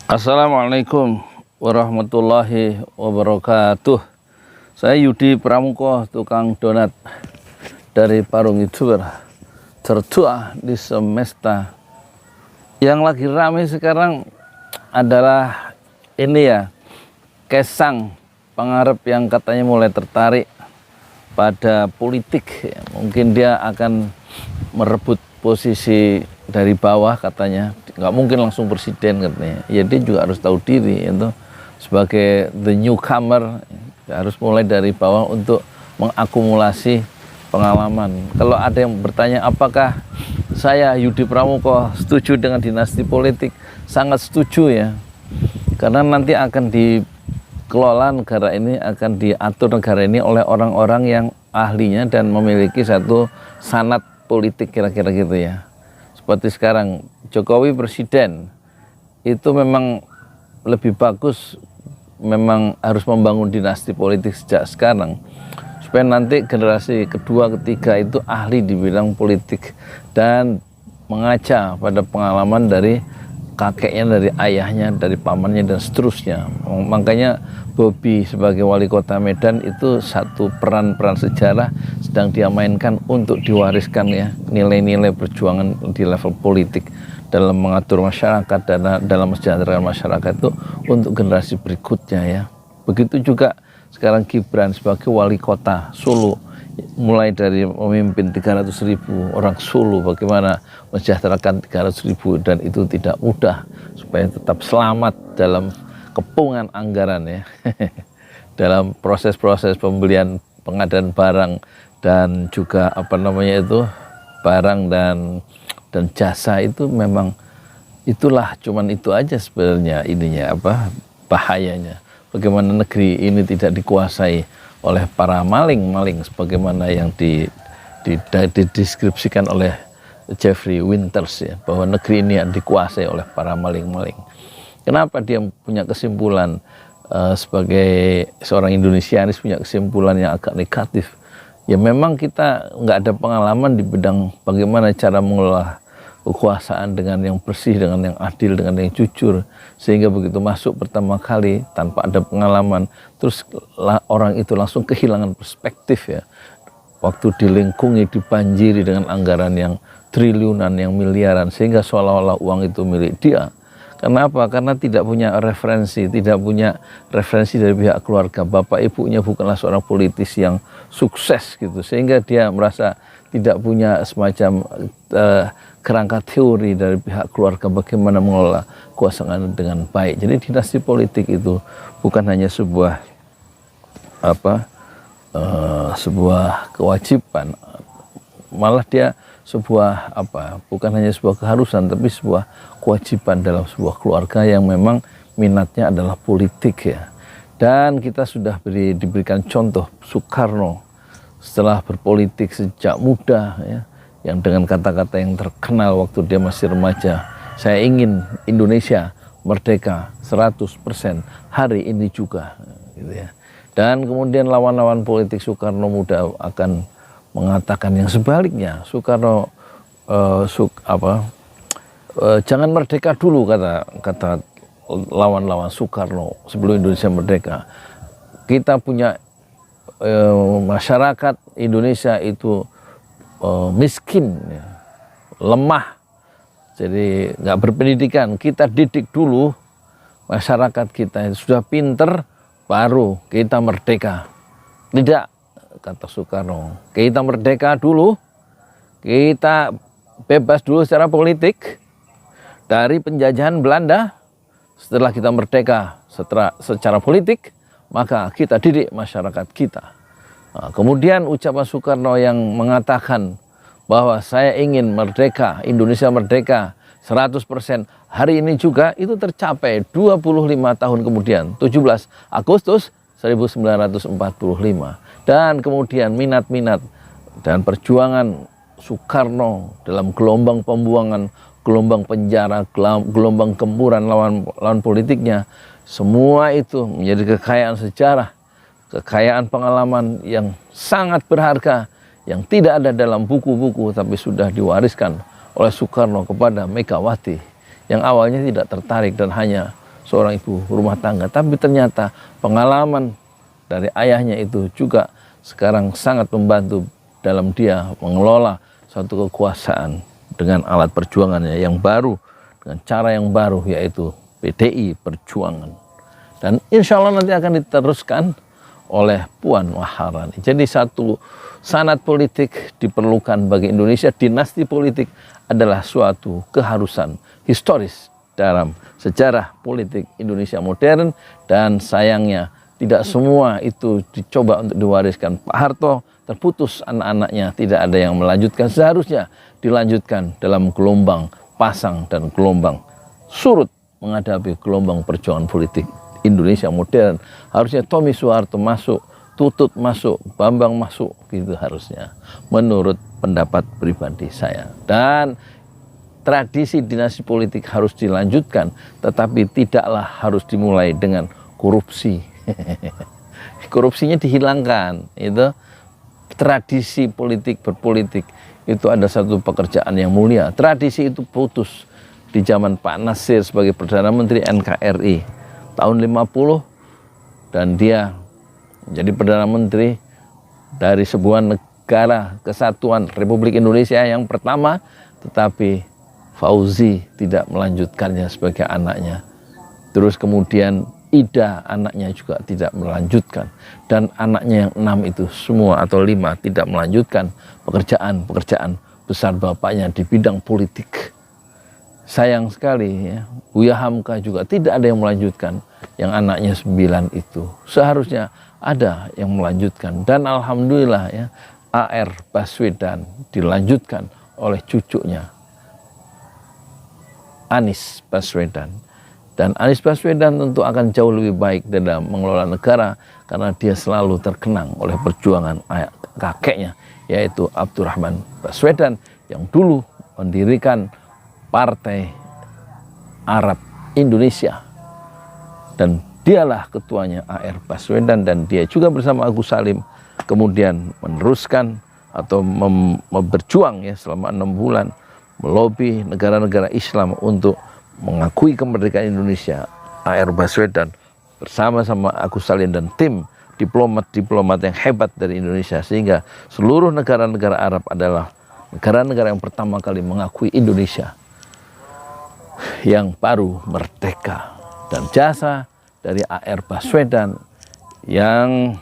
Assalamualaikum warahmatullahi wabarakatuh. Saya Yudi Pramuko, tukang donat dari Parung YouTuber tertua di semesta. Yang lagi ramai sekarang adalah ini ya, Kaesang Pangarep yang katanya mulai tertarik pada politik. Mungkin dia akan merebut posisi dari bawah katanya, nggak mungkin langsung presiden katanya. Ya dia juga harus tahu diri itu sebagai the newcomer, harus mulai dari bawah untuk mengakumulasi pengalaman. Kalau ada yang bertanya apakah saya Yudi Pramuko setuju dengan dinasti politik, sangat setuju ya, karena nanti akan dikelola negara ini, akan diatur negara ini oleh orang-orang yang ahlinya dan memiliki satu sanad politik, kira-kira gitu ya. Seperti sekarang Jokowi presiden, itu memang lebih bagus, memang harus membangun dinasti politik sejak sekarang supaya nanti generasi kedua ketiga itu ahli di bidang politik dan mengaca pada pengalaman dari kakeknya, dari ayahnya, dari pamannya dan seterusnya. Makanya Bobi sebagai wali kota Medan itu satu peran-peran sejarah sedang dia mainkan untuk diwariskan ya nilai-nilai perjuangan di level politik dalam mengatur masyarakat dan dalam mensejahterakan masyarakat itu untuk generasi berikutnya ya. Begitu juga sekarang Gibran sebagai wali kota Solo, mulai dari memimpin 300.000 orang Solo, bagaimana mensejahterakan 300.000, dan itu tidak mudah supaya tetap selamat dalam kepungan anggaran ya dalam proses-proses pembelian pengadaan barang dan juga apa namanya itu barang dan jasa. Itu memang itulah, cuman itu aja sebenarnya ininya apa bahayanya, bagaimana negeri ini tidak dikuasai oleh para maling-maling sebagaimana yang dideskripsikan oleh Jeffrey Winters ya, bahwa negeri ini yang dikuasai oleh para maling-maling. Kenapa dia punya kesimpulan sebagai seorang Indonesianis, punya kesimpulan yang agak negatif? Ya memang kita nggak ada pengalaman di bidang bagaimana cara mengelola kekuasaan dengan yang bersih, dengan yang adil, dengan yang jujur, sehingga begitu masuk pertama kali tanpa ada pengalaman, terus orang itu langsung kehilangan perspektif ya. Waktu dilingkungi, dibanjiri dengan anggaran yang triliunan, yang miliaran, sehingga seolah-olah uang itu milik dia. Kenapa? Karena tidak punya referensi, dari pihak keluarga. Bapak ibunya bukanlah seorang politis yang sukses gitu, sehingga dia merasa tidak punya semacam kerangka teori dari pihak keluarga bagaimana mengelola kekuasaan dengan baik. Jadi dinasti politik itu bukan hanya sebuah sebuah kewajiban, malah dia sebuah bukan hanya sebuah keharusan, tapi sebuah kewajiban dalam sebuah keluarga yang memang minatnya adalah politik ya. Dan kita sudah diberikan contoh Soekarno setelah berpolitik sejak muda ya, yang dengan kata-kata yang terkenal waktu dia masih remaja, saya ingin Indonesia merdeka 100% hari ini juga gitu ya. Dan kemudian lawan-lawan politik Soekarno muda akan mengatakan yang sebaliknya. Soekarno jangan merdeka dulu, kata lawan-lawan Soekarno sebelum Indonesia merdeka. Kita punya masyarakat Indonesia itu miskin ya, lemah, jadi nggak berpendidikan. Kita didik dulu masyarakat kita, sudah pinter baru kita merdeka. Tidak, kata Soekarno, kita merdeka dulu, kita bebas dulu secara politik dari penjajahan Belanda. Setelah kita merdeka secara politik, maka kita didik masyarakat kita. Nah, kemudian ucapan Soekarno yang mengatakan bahwa saya ingin merdeka, Indonesia merdeka 100% hari ini juga, itu tercapai 25 tahun kemudian, 17 Agustus 1945. Dan kemudian minat-minat dan perjuangan Soekarno dalam gelombang pembuangan, gelombang penjara, gelombang gempuran lawan politiknya, semua itu menjadi kekayaan sejarah, kekayaan pengalaman yang sangat berharga, yang tidak ada dalam buku-buku tapi sudah diwariskan oleh Soekarno kepada Megawati, yang awalnya tidak tertarik dan hanya seorang ibu rumah tangga, tapi ternyata pengalaman dari ayahnya itu juga sekarang sangat membantu dalam dia mengelola suatu kekuasaan dengan alat perjuangannya yang baru, dengan cara yang baru, yaitu PDI Perjuangan. Dan insya Allah nanti akan diteruskan oleh Puan Maharani. Jadi satu sanad politik diperlukan bagi Indonesia. Dinasti politik adalah suatu keharusan historis dalam sejarah politik Indonesia modern, dan sayangnya tidak semua itu dicoba untuk diwariskan Pak Harto. Terputus anak-anaknya, tidak ada yang melanjutkan. Seharusnya dilanjutkan dalam gelombang pasang dan gelombang surut menghadapi gelombang perjuangan politik Indonesia modern. Harusnya Tommy Soeharto masuk, Tutut masuk, Bambang masuk, gitu harusnya, menurut pendapat pribadi saya. Dan tradisi dinasti politik harus dilanjutkan, tetapi tidaklah harus dimulai dengan korupsi. Korupsinya dihilangkan. Itu tradisi politik berpolitik itu ada satu pekerjaan yang mulia. Tradisi itu putus di zaman Pak Nasir sebagai Perdana Menteri NKRI tahun 50, dan dia menjadi Perdana Menteri dari sebuah negara kesatuan Republik Indonesia yang pertama, tetapi Fauzi tidak melanjutkannya sebagai anaknya. Terus kemudian Ida anaknya juga tidak melanjutkan, dan anaknya yang 6 itu semua atau 5 tidak melanjutkan pekerjaan besar bapaknya di bidang politik. Sayang sekali ya, Buya Hamka juga tidak ada yang melanjutkan yang anaknya 9 itu. Seharusnya ada yang melanjutkan, dan alhamdulillah ya, AR Baswedan dilanjutkan oleh cucunya Anies Baswedan. Dan Anies Baswedan tentu akan jauh lebih baik dalam mengelola negara, karena dia selalu terkenang oleh perjuangan kakeknya, yaitu Abdurrahman Baswedan, yang dulu mendirikan Partai Arab Indonesia. Dan dialah ketuanya AR Baswedan, dan dia juga bersama Agus Salim kemudian meneruskan atau berjuang ya selama 6 bulan melobi negara-negara Islam untuk mengakui kemerdekaan Indonesia. AR Baswedan bersama-sama Agus Salim dan tim diplomat-diplomat yang hebat dari Indonesia, sehingga seluruh negara-negara Arab adalah negara-negara yang pertama kali mengakui Indonesia yang baru merdeka. Dan jasa dari AR Baswedan yang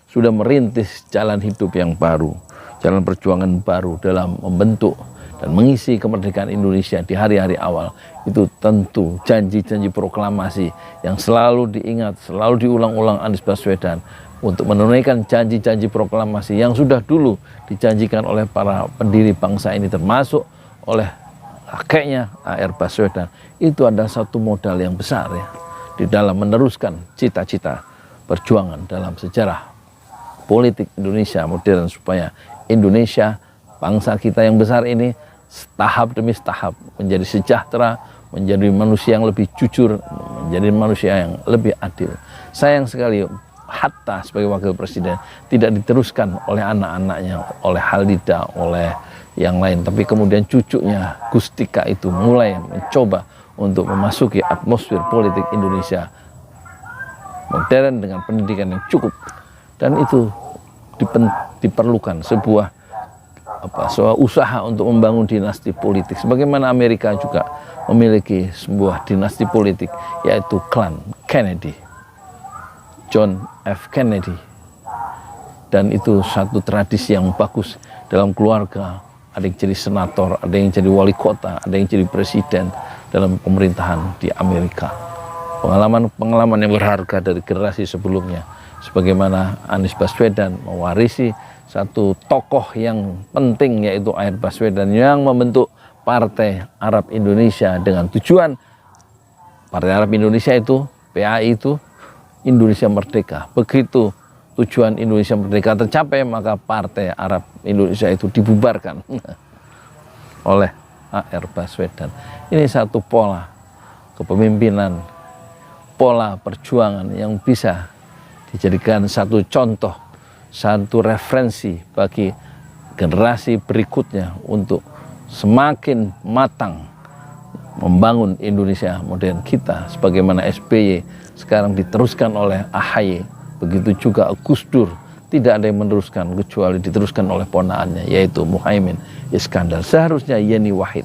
sudah merintis jalan hidup yang baru, jalan perjuangan baru dalam membentuk dan mengisi kemerdekaan Indonesia di hari-hari awal, itu tentu janji-janji proklamasi yang selalu diingat, selalu diulang-ulang Anies Baswedan untuk menunaikan janji-janji proklamasi yang sudah dulu dijanjikan oleh para pendiri bangsa ini, termasuk oleh kakeknya AR Baswedan. Itu adalah satu modal yang besar ya di dalam meneruskan cita-cita perjuangan dalam sejarah politik Indonesia modern, supaya Indonesia, bangsa kita yang besar ini, tahap demi tahap menjadi sejahtera, menjadi manusia yang lebih jujur, menjadi manusia yang lebih adil. Sayang sekali Hatta sebagai wakil presiden tidak diteruskan oleh anak-anaknya, oleh Halida, oleh yang lain, tapi kemudian cucunya Gustika itu mulai mencoba untuk memasuki atmosfer politik Indonesia modern dengan pendidikan yang cukup, dan itu diperlukan sebuah usaha untuk membangun dinasti politik, sebagaimana Amerika juga memiliki sebuah dinasti politik, yaitu klan Kennedy, John F. Kennedy. Dan itu satu tradisi yang bagus dalam keluarga. Ada yang jadi senator, ada yang jadi wali kota, ada yang jadi presiden dalam pemerintahan di Amerika. Pengalaman yang berharga dari generasi sebelumnya, sebagaimana Anies Baswedan mewarisi satu tokoh yang penting, yaitu AR Baswedan, yang membentuk Partai Arab Indonesia dengan tujuan Partai Arab Indonesia itu, PAI itu, Indonesia Merdeka. Begitu tujuan Indonesia Merdeka tercapai, maka Partai Arab Indonesia itu dibubarkan oleh AR Baswedan. Ini satu pola kepemimpinan, pola perjuangan yang bisa dijadikan satu contoh, satu referensi bagi generasi berikutnya untuk semakin matang membangun Indonesia modern kita, sebagaimana SBY sekarang diteruskan oleh AHY, begitu juga Gus Dur, tidak ada yang meneruskan kecuali diteruskan oleh ponakannya, yaitu Muhaimin Iskandar. Seharusnya Yeni Wahid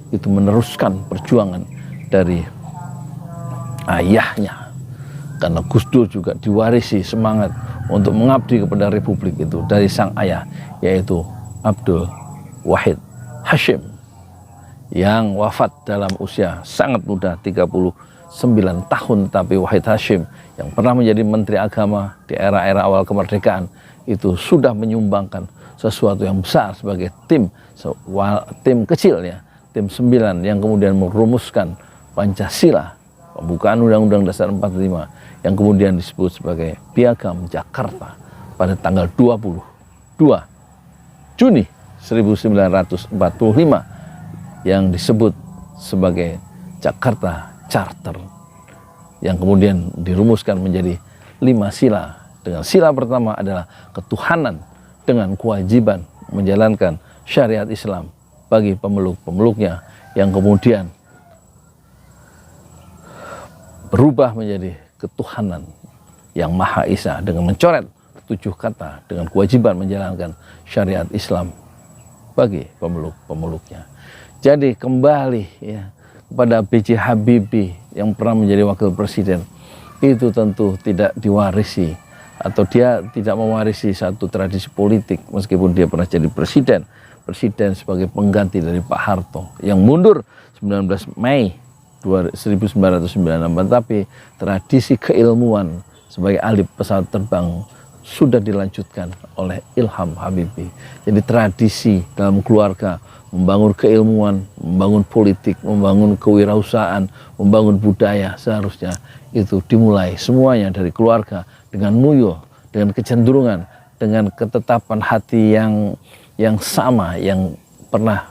itu meneruskan perjuangan dari ayahnya, karena Gus Dur juga diwarisi semangat untuk mengabdi kepada Republik itu dari sang ayah, yaitu Abdul Wahid Hashim, yang wafat dalam usia sangat muda, 39 tahun. Tapi Wahid Hashim yang pernah menjadi Menteri Agama di era-era awal kemerdekaan itu sudah menyumbangkan sesuatu yang besar sebagai tim kecil ya, tim 9 yang kemudian merumuskan Pancasila, pembukaan Undang-Undang Dasar 45 yang kemudian disebut sebagai Piagam Jakarta pada tanggal 22 Juni 1945 yang disebut sebagai Jakarta Charter, yang kemudian dirumuskan menjadi 5 sila. Dengan sila pertama adalah ketuhanan dengan kewajiban menjalankan syariat Islam bagi pemeluk-pemeluknya, yang kemudian berubah menjadi ketuhanan yang Maha Esa dengan mencoret 7 kata dengan kewajiban menjalankan syariat Islam bagi pemeluk-pemeluknya. Jadi kembali ya kepada B.J. Habibie yang pernah menjadi wakil presiden, itu tentu tidak diwarisi atau dia tidak mewarisi satu tradisi politik, meskipun dia pernah jadi presiden sebagai pengganti dari Pak Harto yang mundur 19 Mei 1996, tapi tradisi keilmuan sebagai ahli pesawat terbang sudah dilanjutkan oleh Ilham Habibie. Jadi tradisi dalam keluarga membangun keilmuan, membangun politik, membangun kewirausahaan, membangun budaya, seharusnya itu dimulai semuanya dari keluarga, dengan muyul, dengan kecenderungan, dengan ketetapan hati yang sama, yang pernah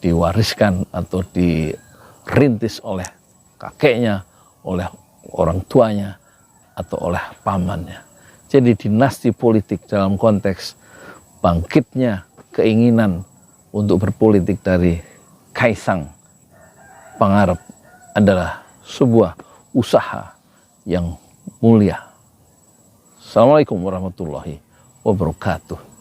diwariskan atau dirintis oleh kakeknya, oleh orang tuanya, atau oleh pamannya. Jadi dinasti politik dalam konteks bangkitnya keinginan untuk berpolitik dari Kaisang Pangarep adalah sebuah usaha yang mulia. Assalamualaikum warahmatullahi wabarakatuh.